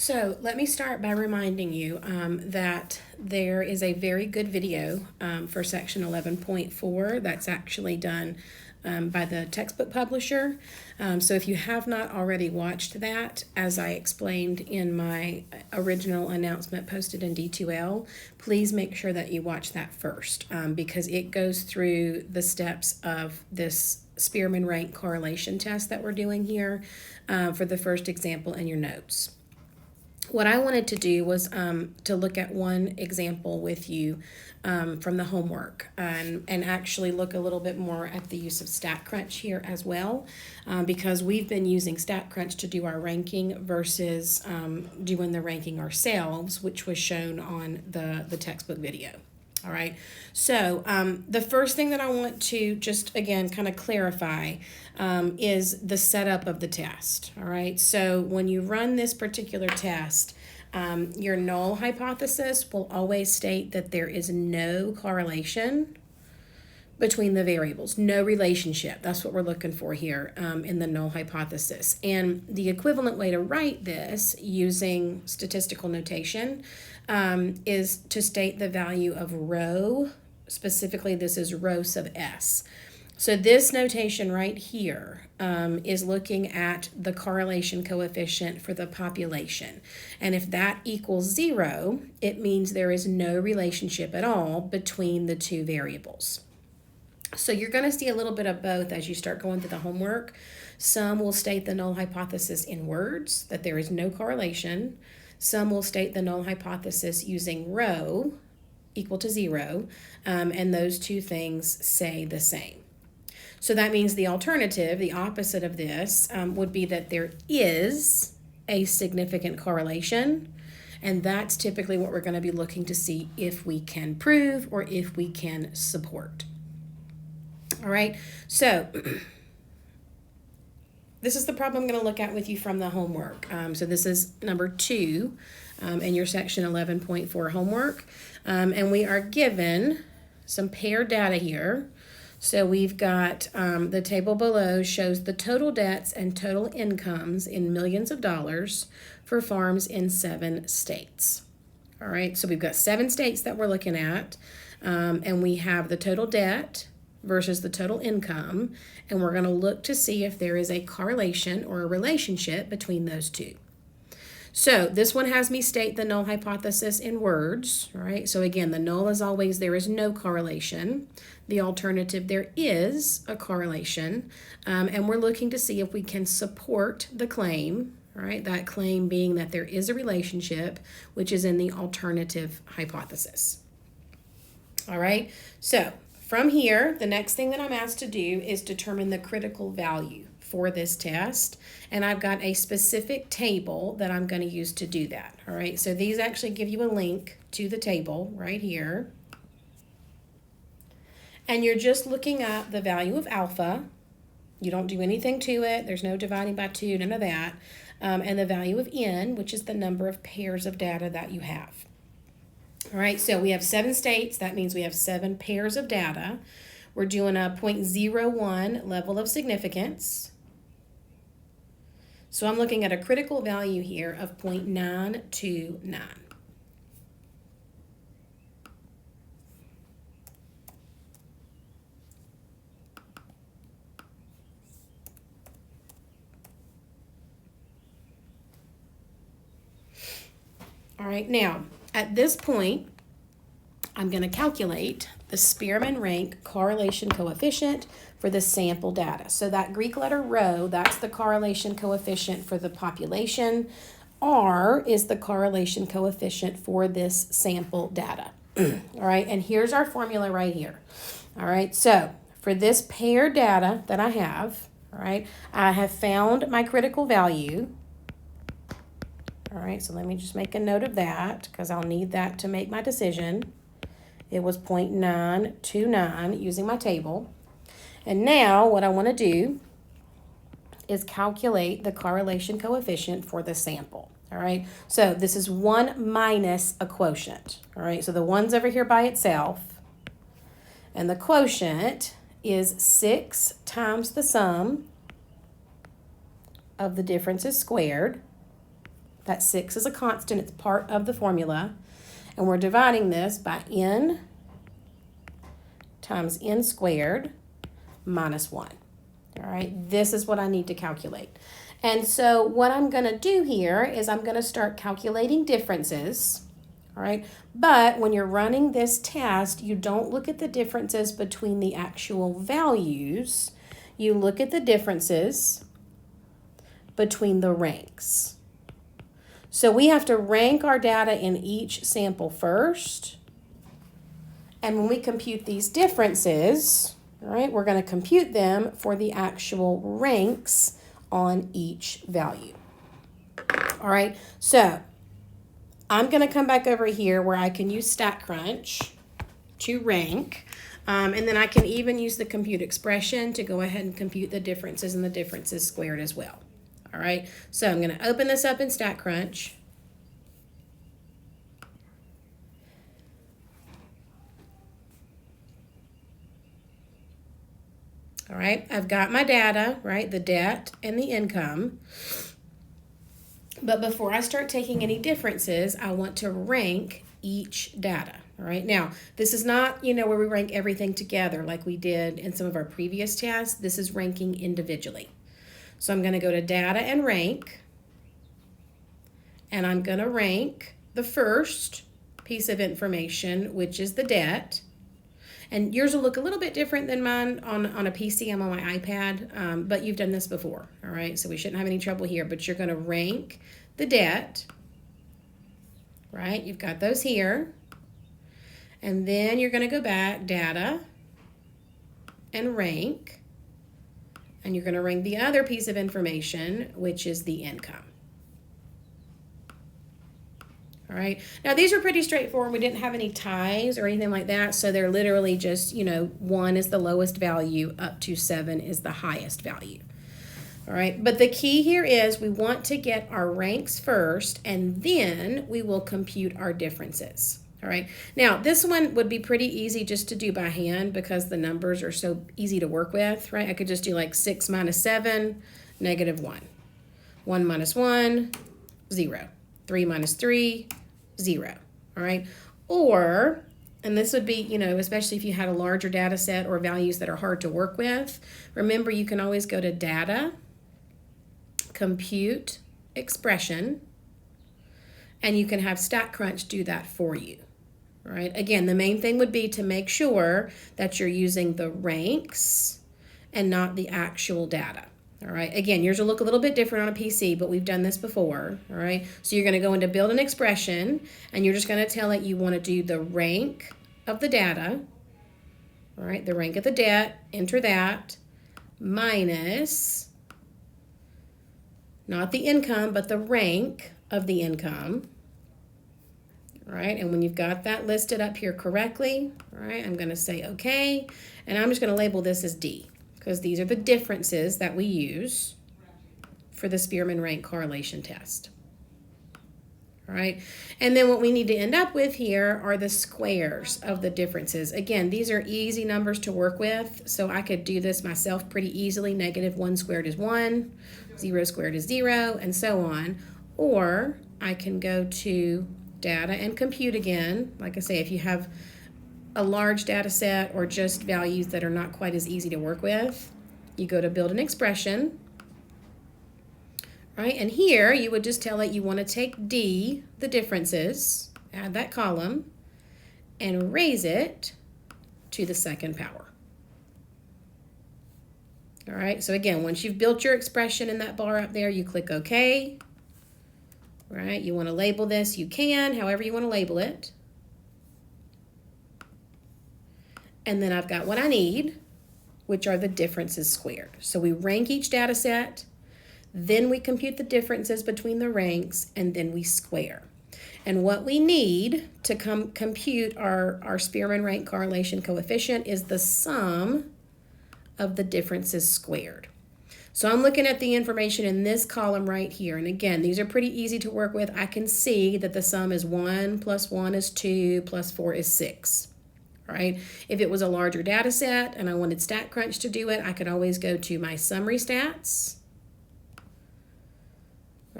So let me start by reminding you that there is a very good video for section 11.4 that's actually done by the textbook publisher. So if you have not already watched that, as I explained in my original announcement posted in D2L, please make sure that you watch that first because it goes through the steps of this Spearman rank correlation test that we're doing here for the first example in your notes. What I wanted to do was to look at one example with you from the homework and actually look a little bit more at the use of StatCrunch here as well, because we've been using StatCrunch to do our ranking versus doing the ranking ourselves, which was shown on the textbook video. All right, so the first thing that I want to just again kind of clarify is the setup of the test. All right, so when you run this particular test, your null hypothesis will always state that there is no correlation between the variables, no relationship. That's what we're looking for here in the null hypothesis. And the equivalent way to write this using statistical notation is to state the value of rho. Specifically, this is rho sub s. So this notation right here is looking at the correlation coefficient for the population. And if that equals 0, it means there is no relationship at all between the two variables. So you're going to see a little bit of both as you start going through the homework. Some will state the null hypothesis in words, that there is no correlation. Some will state the null hypothesis using rho equal to 0, and those two things say the same. So that means the alternative, the opposite of this, would be that there is a significant correlation, and that's typically what we're going to be looking to see if we can prove or if we can support. All right, so this is the problem I'm going to look at with you from the homework. So this is number 2 in your section 11.4 homework. And we are given some paired data here. So we've got the table below shows the total debts and total incomes in millions of dollars for farms in 7 states. All right, so we've got 7 states that we're looking at, and we have the total debt versus the total income, and we're going to look to see if there is a correlation or a relationship between those two. So this one has me state the null hypothesis in words, right? So again, the null is always there is no correlation. The alternative, there is a correlation, and we're looking to see if we can support the claim, right? That claim being that there is a relationship, which is in the alternative hypothesis. All right, so from here, the next thing that I'm asked to do is determine the critical value for this test. And I've got a specific table that I'm going to use to do that. All right, so these actually give you a link to the table right here. And you're just looking at the value of alpha. You don't do anything to it. There's no dividing by 2, none of that. And the value of n, which is the number of pairs of data that you have. All right, so we have 7 states. That means we have 7 pairs of data. We're doing a 0.01 level of significance. So I'm looking at a critical value here of 0.929. All right, now, at this point, I'm going to calculate the Spearman rank correlation coefficient for the sample data. So that Greek letter rho, that's the correlation coefficient for the population. R is the correlation coefficient for this sample data. All right, and here's our formula right here. All right, so for this paired data that I have, all right, I have found my critical value. All right, so let me just make a note of that because I'll need that to make my decision. It was 0.929 using my table. And now what I want to do is calculate the correlation coefficient for the sample. All right, so this is 1 minus a quotient. All right, so the 1's over here by itself. And the quotient is 6 times the sum of the differences squared. That 6 is a constant. It's part of the formula. And we're dividing this by n times n squared minus 1. All right, this is what I need to calculate. And so what I'm going to do here is I'm going to start calculating differences. All right, but when you're running this test, you don't look at the differences between the actual values. You look at the differences between the ranks. So we have to rank our data in each sample first. And when we compute these differences, all right, we're going to compute them for the actual ranks on each value. All right, so I'm going to come back over here where I can use StatCrunch to rank. And then I can even use the compute expression to go ahead and compute the differences and the differences squared as well. All right, so I'm going to open this up in StatCrunch. All right, I've got my data, right, the debt and the income. But before I start taking any differences, I want to rank each data. All right, now this is not, where we rank everything together like we did in some of our previous tests. This is ranking individually. So I'm going to go to data and rank, and I'm going to rank the first piece of information, which is the debt. And yours will look a little bit different than mine on a PC. I'm on my iPad, but you've done this before, all right? So we shouldn't have any trouble here, but you're going to rank the debt, right? You've got those here. And then you're going to go back, data, and rank. And you're going to rank the other piece of information, which is the income. All right. Now, these are pretty straightforward. We didn't have any ties or anything like that. So they're literally just, 1 is the lowest value, up to 7 is the highest value. All right. But the key here is we want to get our ranks first, and then we will compute our differences. All right. Now, this one would be pretty easy just to do by hand because the numbers are so easy to work with, right? I could just do like 6 minus 7, negative 1. 1 minus 1, 0. 3 minus 3, 0. All right. Or, and this would be, especially if you had a larger data set or values that are hard to work with, remember you can always go to data, compute, expression, and you can have StatCrunch do that for you. All right. Again, the main thing would be to make sure that you're using the ranks and not the actual data. All right. Again, yours will look a little bit different on a PC, but we've done this before. All right. So you're going to go into build an expression, and you're just going to tell it you want to do the rank of the data. All right. The rank of the debt, enter that, minus, not the income, but the rank of the income. All right, and when you've got that listed up here correctly, all right, I'm going to say okay, and I'm just going to label this as D because these are the differences that we use for the Spearman rank correlation test. All right, and then what we need to end up with here are the squares of the differences. Again, these are easy numbers to work with, so I could do this myself pretty easily. Negative 1 squared is 1, 0 squared is 0, and so on. Or I can go to data and compute again. Like I say, if you have a large data set or just values that are not quite as easy to work with, you go to build an expression, right? And here you would just tell it you want to take D, the differences, add that column, and raise it to the second power. All right, so again, once you've built your expression in that bar up there, you click OK. Right, you want to label this, you can, however you want to label it. And then I've got what I need, which are the differences squared. So we rank each data set, then we compute the differences between the ranks, and then we square. And what we need to compute our Spearman rank correlation coefficient is the sum of the differences squared. So I'm looking at the information in this column right here. And again, these are pretty easy to work with. I can see that the sum is 1 plus 1 is 2 plus 4 is 6. All right. If it was a larger data set and I wanted StatCrunch to do it, I could always go to my summary stats.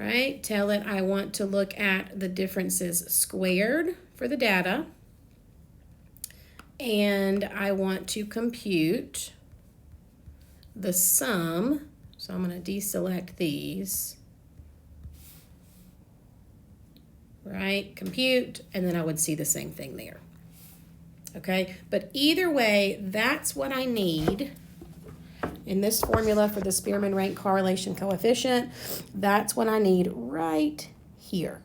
right? Tell it I want to look at the differences squared for the data. And I want to compute the sum. So I'm going to deselect these. Right? Compute, and then I would see the same thing there. Okay? But either way, that's what I need in this formula for the Spearman rank correlation coefficient. That's what I need right here.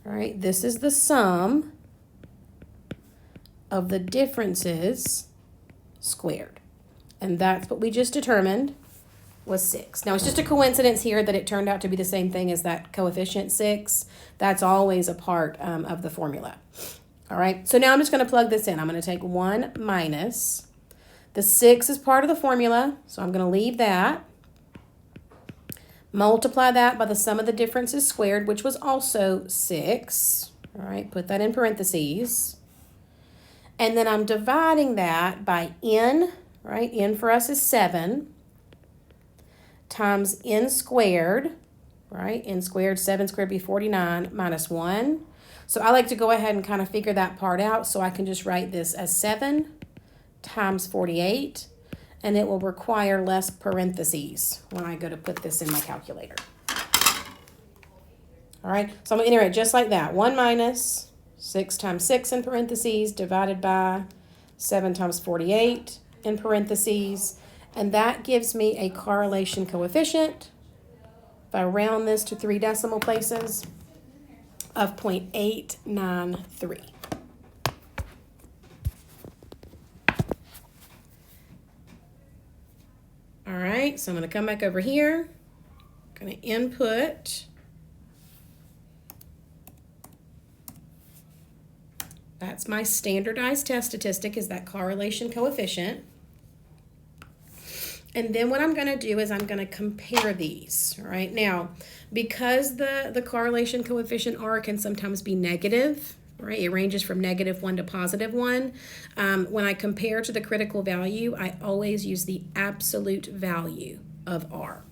All right? This is the sum of the differences squared. And that's what we just determined was 6. Now, it's just a coincidence here that it turned out to be the same thing as that coefficient 6. That's always a part of the formula. All right, so now I'm just going to plug this in. I'm going to take 1 minus. The 6 is part of the formula, so I'm going to leave that. Multiply that by the sum of the differences squared, which was also 6. All right, put that in parentheses. And then I'm dividing that by n, right? N for us is 7, times n squared, right? N squared, 7 squared be 49, minus 1. So I like to go ahead and kind of figure that part out, so I can just write this as 7 times 48, and it will require less parentheses when I go to put this in my calculator. All right, so I'm going to enter it just like that. 1 minus 6 times 6 in parentheses divided by 7 times 48 in parentheses, and that gives me a correlation coefficient, if I round this to 3 decimal places, of 0.893. All right, so I'm going to come back over here. I'm going to input. That's my standardized test statistic, is that correlation coefficient. And then what I'm going to do is I'm going to compare these, right? Now, because the correlation coefficient R can sometimes be negative, right? It ranges from -1 to +1. When I compare to the critical value, I always use the absolute value of R.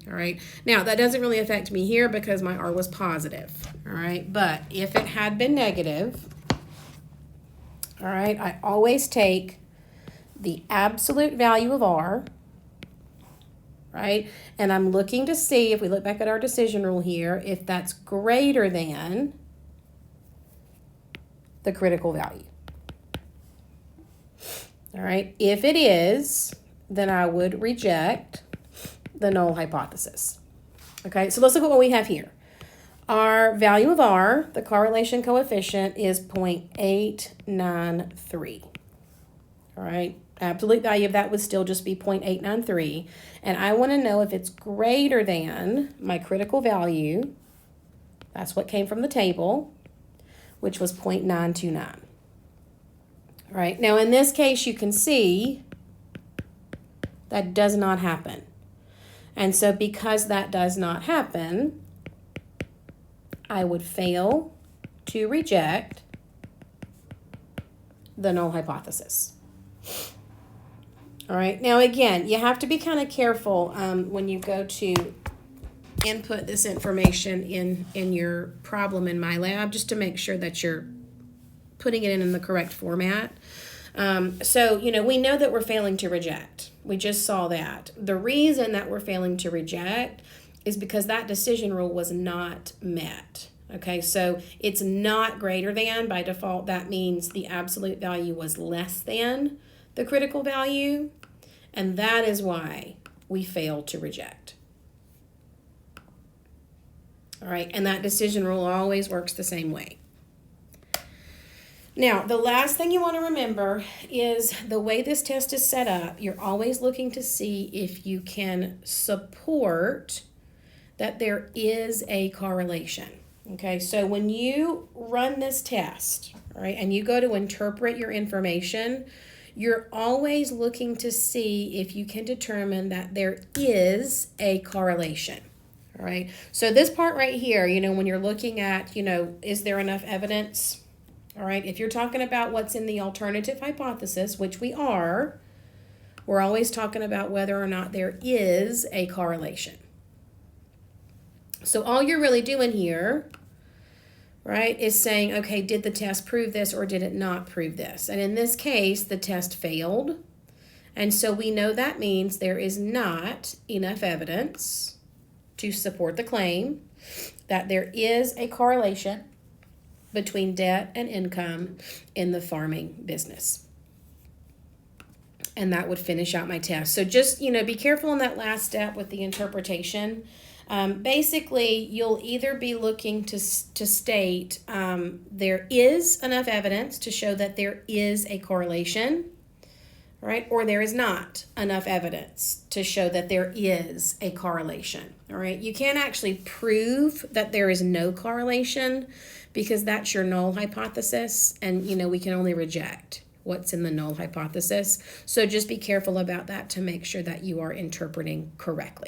All right. Now, that doesn't really affect me here because my R was positive. All right. But if it had been negative, all right, I always take the absolute value of R, right? And I'm looking to see, if we look back at our decision rule here, if that's greater than the critical value. All right, if it is, then I would reject the null hypothesis. Okay, so let's look at what we have here. Our value of R, the correlation coefficient, is 0.893. All right, absolute value of that would still just be 0.893. And I want to know if it's greater than my critical value. That's what came from the table, which was 0.929. All right, now in this case, you can see that does not happen. And so because that does not happen, I would fail to reject the null hypothesis. All right, now again, you have to be kind of careful when you go to input this information in your problem in MyLab, just to make sure that you're putting it in the correct format. So, you know, we know that we're failing to reject. We just saw that. The reason that we're failing to reject is because that decision rule was not met. Okay, so it's not greater than. By default, that means the absolute value was less than the critical value, and that is why we fail to reject. All right, and that decision rule always works the same way. Now, the last thing you want to remember is the way this test is set up, you're always looking to see if you can support that there is a correlation. Okay, so when you run this test, all right, and you go to interpret your information, you're always looking to see if you can determine that there is a correlation. All right, so this part right here, you know, when you're looking at, you know, is there enough evidence? All right, if you're talking about what's in the alternative hypothesis, which we are, we're always talking about whether or not there is a correlation. So all you're really doing here, right, is saying, okay, did the test prove this or did it not prove this? And in this case, the test failed. And so we know that means there is not enough evidence to support the claim that there is a correlation between debt and income in the farming business. And that would finish out my test. So just, be careful in that last step with the interpretation. Basically, you'll either be looking to state there is enough evidence to show that there is a correlation, right? Or there is not enough evidence to show that there is a correlation, all right? You can't actually prove that there is no correlation because that's your null hypothesis, and, we can only reject what's in the null hypothesis. So just be careful about that to make sure that you are interpreting correctly.